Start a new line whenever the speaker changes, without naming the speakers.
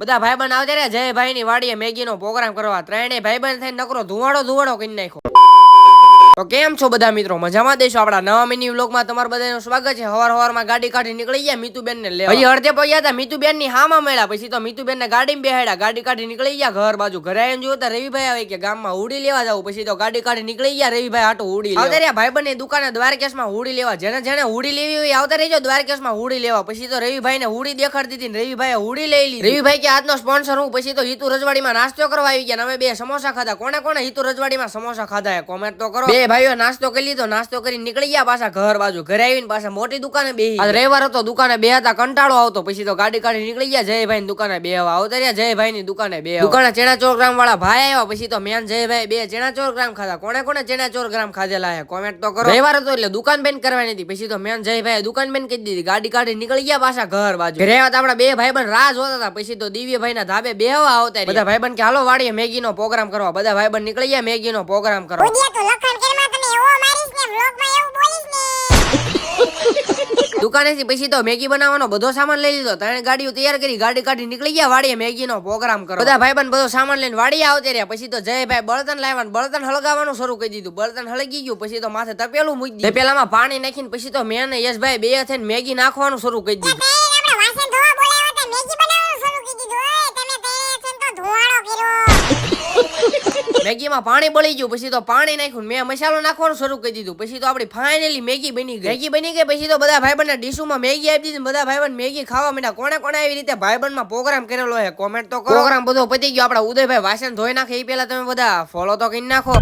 બધા ભાઈબંધ આવતા રહ્યા જયભાઈ ની વાડીએ મેગી નો પ્રોગ્રામ કરવા ત્રણેય ભાઈબંધ થઈને નકરો ધુવાડો કરી નાખ્યો। તો કેમ છો બધા મિત્રો, મજામાં દેશો? આપડા નવા મિની વ્લોગમાં તમારું બધાનું સ્વાગત છે। હવારમાં ગાડી કાઢી નીકળી ગયા મીતુબેન ને લેવા। હજી અડધે પહોંચ્યા હતા મીતુબેન ની હામાં મળ્યા, પછી તો મીતુબેન ને ગાડીમાં બેહાડ્યા, ગાડી કાઢી નીકળી ગયા ઘર બાજુ। ઘરે આવીને જોતા રવિભાઈ આવે કે ગામમાં હુડી લેવા જાવ, પછી તો ગાડી કાઢી નીકળી ગયા રવિભાઈ આટો હુડી આવતા રહ્યા ભાઈબંધ ની દુકાને દ્વારકેશમાં હુડી લેવા। જેને હુડી લેવી હોય આવતા રહેજો દ્વારકેશમાં હુડી લેવા। પછી તો રવિભાઈ ને હુડી દેખાડતી હતી, રવિભાઈ હુડી લઈ લીધી। રવિભાઈ કે આજનો સ્પોન્સર હું। પછી તો હિતુ રજવાડીમાં નાસ્તો કરવા આવી ગયા, અમે બે સમોસા ખાધા। કોને હિતુ રજવાડીમાં સમોસા ખાધા કોમેન્ટ તો કરો। બે ભાઈઓ નાસ્તો કરી લીધો, નાસ્તો કરી નીકળી ગયા પાછા ઘર બાજુ। ઘરે આવીને પાછા મોટી દુકાને બેહી। આજ રવિવાર હતો, દુકાને બેહતા કંટાળો આવતો, પછી તો ગાડી કાઢી નીકળી ગયા જયભાઈ ની દુકાને બેહવા। આવતા રહ્યા જયભાઈ ની દુકાને બેહવા। દુકાને ચેણા 4 ગ્રામ વાળા ભાઈ આવ્યા, પછી તો મેન જયભાઈ બે ચેણા 4 ગ્રામ ખાધા। કોને ચેણા 4 ગ્રામ ખાધેલા હે કોમેન્ટ તો કરો। રવિવાર હતો એટલે દુકાન બંધ કરવાની હતી, પછી તો મેન જયભાઈ દુકાન બંધ કરી દીધી, ગાડી કાઢી નીકળી ગયા પાછા ઘર બાજુ। ઘરે આવ્યા આપડા બે ભાઈબંધ રાહ જોતા હતા, પછી તો દિવ્યભાઈ ના ધાબે બેહવા આવતા બધા ભાઈબંધ કે હાલો વાડીએ મેગી નો પ્રોગ્રામ કરવા। બધા ભાઈબંધ નીકળી ગયા મેગી નો પ્રોગ્રામ કરવા। દુકાનેથી પછી તો મેગી બનાવવાનો બધો સામાન લઈ લીધો, ત્રણ ગાડીઓ તૈયાર કરી, ગાડી કાઢી નીકળી ગયા વાડીએ મેગી નો પ્રોગ્રામ કરો। બધા ભાઈબંધ બધો સામાન લઈને વાડીએ આવતા રહ્યા, પછી તો જયભાઈ બળતણ લાવવાનું, બળતણ હળગાવવાનું શરૂ કરી દીધું। બળતણ હળગી ગયું, પછી તો માથે તપેલું મૂકી દીધું, તપેલામાં પાણી નાખીને પછી તો મેં અને યશભાઈ બે થઈને મેગી નાખવાનું શરૂ કરી દીધું। મેગીમાં પાણી બળી ગયું, પછી તો પાણી નાખ્યું, મેં મસાલો નાખવાનું શરૂ કરી દીધું, પછી તો આપડી ફાઇનલી મેગી બની ગઈ। પછી તો બધા ભાઈબંધના ડીશુમાં મેગી આપી દીધી, બધા ભાઈબંધ મેગી ખાવા માંડ્યા। કોને આવી રીતે ભાઈબંધમાં પ્રોગ્રામ કરેલો હે કોમેન્ટ તો કરો। પ્રોગ્રામ બધો પતી ગયો, આપડા ઉદયભાઈ વાસણ ધોઈ નાખે એ પેલા તમે બધા ફોલો તો કરી નાખો।